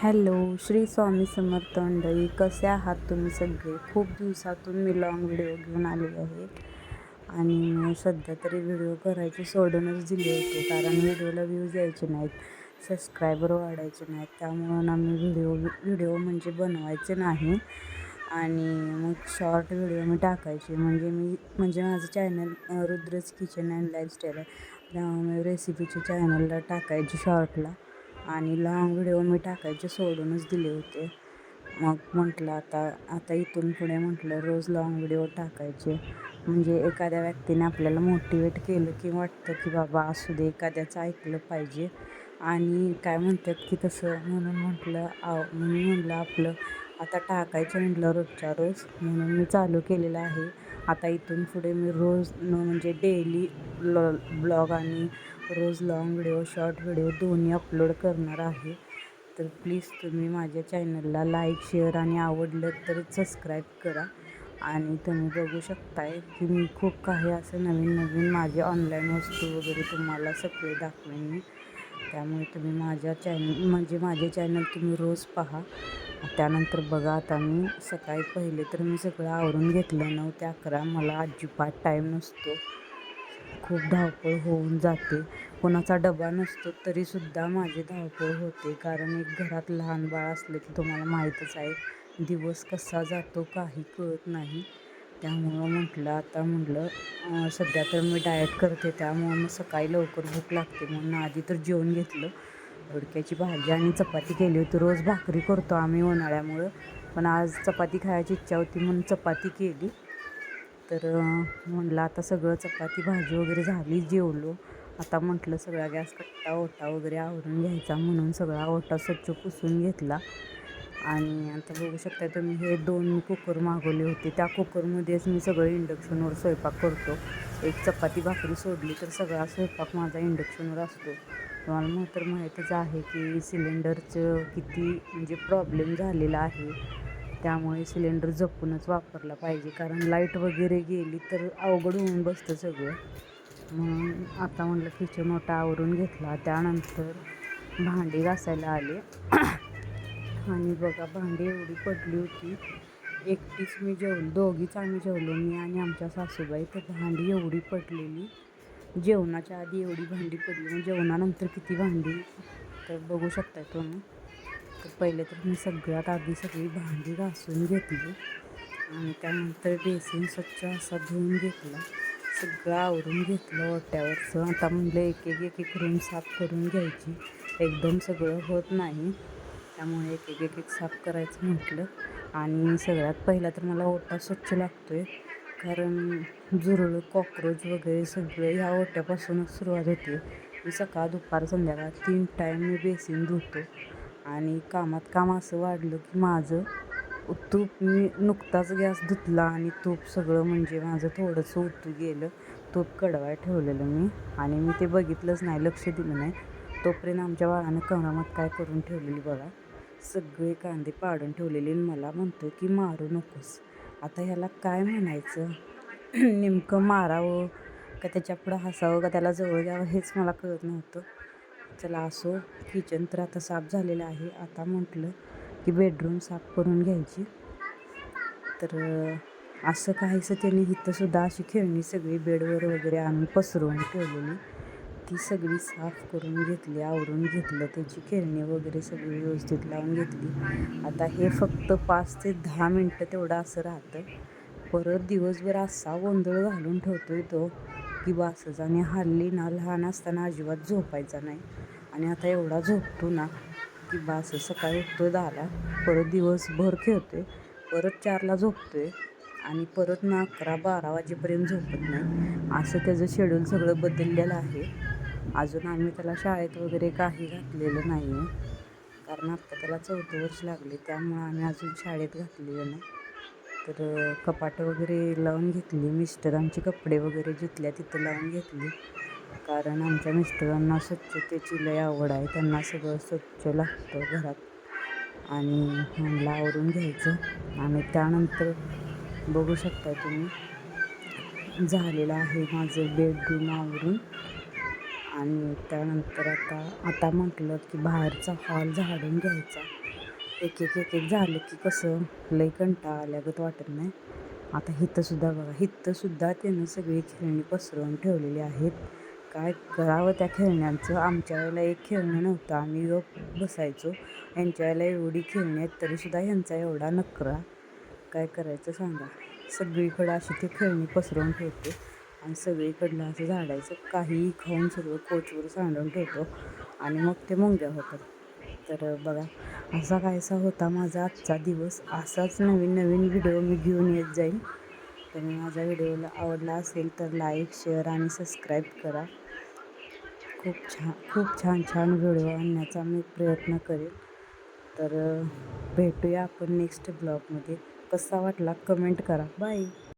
Hello, Shri Swami Samarth मंडळी. कसे आहात तुम्ही सगळे? खूप दिवसातून मी लॉंग व्हिडिओ घेऊन आले आहे आणि सध्या तरी व्हिडिओ करायचे सोडूनच दिले होते, कारण व्हिडिओला व्ह्यूज यायचे नाहीत, सबस्क्रायबर वाढायचे नाहीत. त्यामुळं ना मी व्हिडिओ म्हणजे बनवायचे नाही आणि मग शॉर्ट व्हिडिओ मी टाकायचे. म्हणजे माझं चॅनल रुद्रज किचन अँड लाईफस्टाईल आहे, त्यामुळे रेसिपीच्या चॅनलला टाकायची शॉर्टला आणि लॉंग व्हिडिओ मी टाकायचे सोडूनच दिले होते. मग म्हटलं आता इथून पुढे म्हटलं रोज लॉंग व्हिडिओ टाकायचे, म्हणजे एखाद्या व्यक्तीने आपल्याला मोटिवेट केलं की वाटतं की बाबा असू दे, एखाद्याचं ऐकलं पाहिजे आणि काय म्हणतात की तसं, म्हणून म्हटलं आपलं आता टाकायचं म्हटलं रोजच्या रोज, म्हणून मी चालू केलेलं आहे. आता इथून पुढे मी रोज म्हणजे डेली ब्लॉग आणि रोज लॉंग व्हिडिओ, शॉर्ट व्हिडिओ दोन्ही अपलोड करणार आहे. तर प्लीज तुम्ही माझ्या चॅनलला लाईक, शेअर आणि आवडलं तर सबस्क्राईब करा. आणि तुम्ही बघू शकताय की मी खूप काही असं नवीन माझे ऑनलाईन वस्तू वगैरे तुम्हाला सगळे दाखवेन मी. त्यामुळे तुम्ही माझे चॅनल तुम्ही रोज पहा. त्यानंतर बघा, आता मी सकाळी पहिले तर मी सगळं आवरून घेतलं. 9 ते 11 मला अजिबात टाईम नसतो, खूप धावपळ होऊन जाते. कोणाचा डबा नसतो तरीसुद्धा माझी धावपळ होते, कारण एक घरात लहान बाळ असलं की तुम्हाला माहीतच आहे, दिवस कसा जातो काही कळत नाही. त्यामुळं म्हटलं सध्या तर मी डाएट करते, त्यामुळं मग सकाळी लवकर भूक लागते, म्हणून आधी तर जेवून घेतलं. दोडक्याची भाजी आणि चपाती केली होती. रोज भाकरी करतो आम्ही उन्हाळ्यामुळं, पण आज चपाती खायची इच्छा होती म्हणून चपाती केली. तर म्हटलं आता सगळं चपाती भाजी वगैरे झाली, जेवलो. आता म्हटलं सगळा गॅस कट्टा ओटा वगैरे आवरून घ्यायचा, म्हणून सगळा ओटा स्वच्छ पुसून घेतला. आणि आता बघू शकता तुम्ही, हे 2 कुकर मागवले होते. त्या कुकरमध्येच मी सगळं इंडक्शनवर स्वयंपाक करतो. एक चपाती भाकरी सोडली तर सगळा स्वयंपाक माझा इंडक्शनवर असतो. तुम्हाला तर माहीतच आहे की सिलेंडरचं किती म्हणजे प्रॉब्लेम झालेला आहे. त्यामुळे सिलेंडर जपूनच वापरला पाहिजे, कारण लाईट वगैरे गेली तर अवघड होऊन बसतं सगळं. म्हणून आता म्हटलं किचन ओटा आवरून घेतला. त्यानंतर भांडी घासायला आले आणि बघा, भांडी एवढी पडली होती. एकटीच मी दोघीच आम्ही जेवलो, मी आणि आमच्या सासूबाई. तर भांडी एवढी पडलेली, जेवणाच्या आधी एवढी भांडी पडली, मग जेवणानंतर किती भांडी, तर बघू शकताय तुम्ही. तर पहिले तर मी सगळ्यात आधी सगळी भांडी घासून घेतली आणि त्यानंतर बेसिन स्वच्छ असा धुवून घेतला, सगळं आवरून घेतलं ओट्यावरचं. आता म्हटलं एक एक रूम साफ करून घ्यायची, एकदम सगळं होत नाही, त्यामुळे एक साफ करायचं म्हटलं. आणि सगळ्यात पहिला तर मला ओटा स्वच्छ लागतो आहे, कारण झुरळं, कॉक्रोच वगैरे सगळं ह्या ओट्यापासूनच सुरुवात होते. मी सकाळ, दुपार, संध्याकाळ 3 टाईम मी बेसिन धुतो. आणि कामात काम असं वाढलं की माझं तूप, मी नुकताच गॅस धुतला आणि तूप सगळं म्हणजे माझं थोडंसं उतू गेलं. तूप कडवाय ठेवलेलं मी आणि मी ते बघितलंच नाही, लक्ष दिलं नाही. तोपर्यंत आमच्या बाळानं करमत काय करून ठेवलेली बघा, सगळे कांदे पाडून ठेवलेले. मला म्हणतो की मारू नकोस. आता ह्याला काय म्हणायचं, नेमकं मारावं का त्याच्या पुढं हसावं का त्याला जवळ घ्यावं हेच मला कळत नव्हतं. चला असो, किचन तर आता साफ झालेलं आहे. आता म्हटलं की बेडरूम साफ करून घ्यायची. तर असं काहीसं त्यांनी इथंसुद्धा अशी खेळणी सगळी बेडवर वगैरे आणून पसरवून ठेवलेली, ती सगळी साफ करून घेतली, आवरून घेतलं. त्याची खेळणी वगैरे सगळी व्यवस्थित लावून घेतली. आता हे फक्त 5 ते 10 मिनटं तेवढं असं राहतं. परत दिवसभर असा गोंधळ घालून ठेवतोय तो की बासच. आणि हल्ली ना, लहान असताना अजिबात झोपायचा नाही आणि आता एवढा झोपतो ना की बासच. सकाळी उठतो 10ला, परत दिवसभर खेळतोय, परत 4ला झोपतोय आणि परत ना 11-12 वाजेपर्यंत झोपत नाही. असं त्याचं शेड्यूल सगळं बदललेलं आहे. अजून आम्ही त्याला शाळेत वगैरे काही घातलेलं नाही आहे, कारण आत्ता त्याला 4थं वर्ष लागले, त्यामुळं आम्ही अजून शाळेत घातलेलं नाही. तर कपाटं वगैरे लावून घेतली, मिस्टरांचे कपडे वगैरे जिथल्या तिथं लावून घेतली, कारण आमच्या मिस्टरांना स्वच्छतेची लय आवड आहे, त्यांना सगळं स्वच्छ लागतं घरात. आणि म्हणलं आवरून घ्यायचं. आणि त्यानंतर बघू शकता तुम्ही, झालेलं आहे माझं बेडरूम आवरून. आणि त्यानंतर आता म्हटलं की बाहेरचा हॉल झाडून घ्यायचा, एक एक एक एक झालं की कसं लई कंटाळा आल्यागत वाटत नाही. आता हिथंसुद्धा बघा, हिथंसुद्धा त्यानं सगळी खेळणी पसरवून ठेवलेली आहेत. काय करावं त्या खेळण्यांचं. आमच्या वेळेला एक खेळणं नव्हतं, आम्ही बसायचो. ह्यांच्या वेळेला एवढी खेळणी आहेत तरीसुद्धा ह्यांचा एवढा नखरा. काय करायचं सांगा. सगळीकडं अशी ती खेळणी पसरवून ठेवतो आणि सगळीकडलं असं झाडायचं. काहीही खाऊन सगळं कोचवर सांडून ठेवतो आणि मग ते मुंग्या होतात. तर बघा, असा कायसा होता माझा आजचा दिवस. असाच नवीन नवीन व्हिडिओ मी घेऊन येत जाईल. तर माझ्या व्हिडिओला आवडला असेल तर लाईक, शेअर आणि सबस्क्राईब करा. खूप छान छान व्हिडिओ आणण्याचा मी प्रयत्न करेल. तर भेटूया आपण नेक्स्ट ब्लॉगमध्ये. कसा वाटला कमेंट करा. बाय.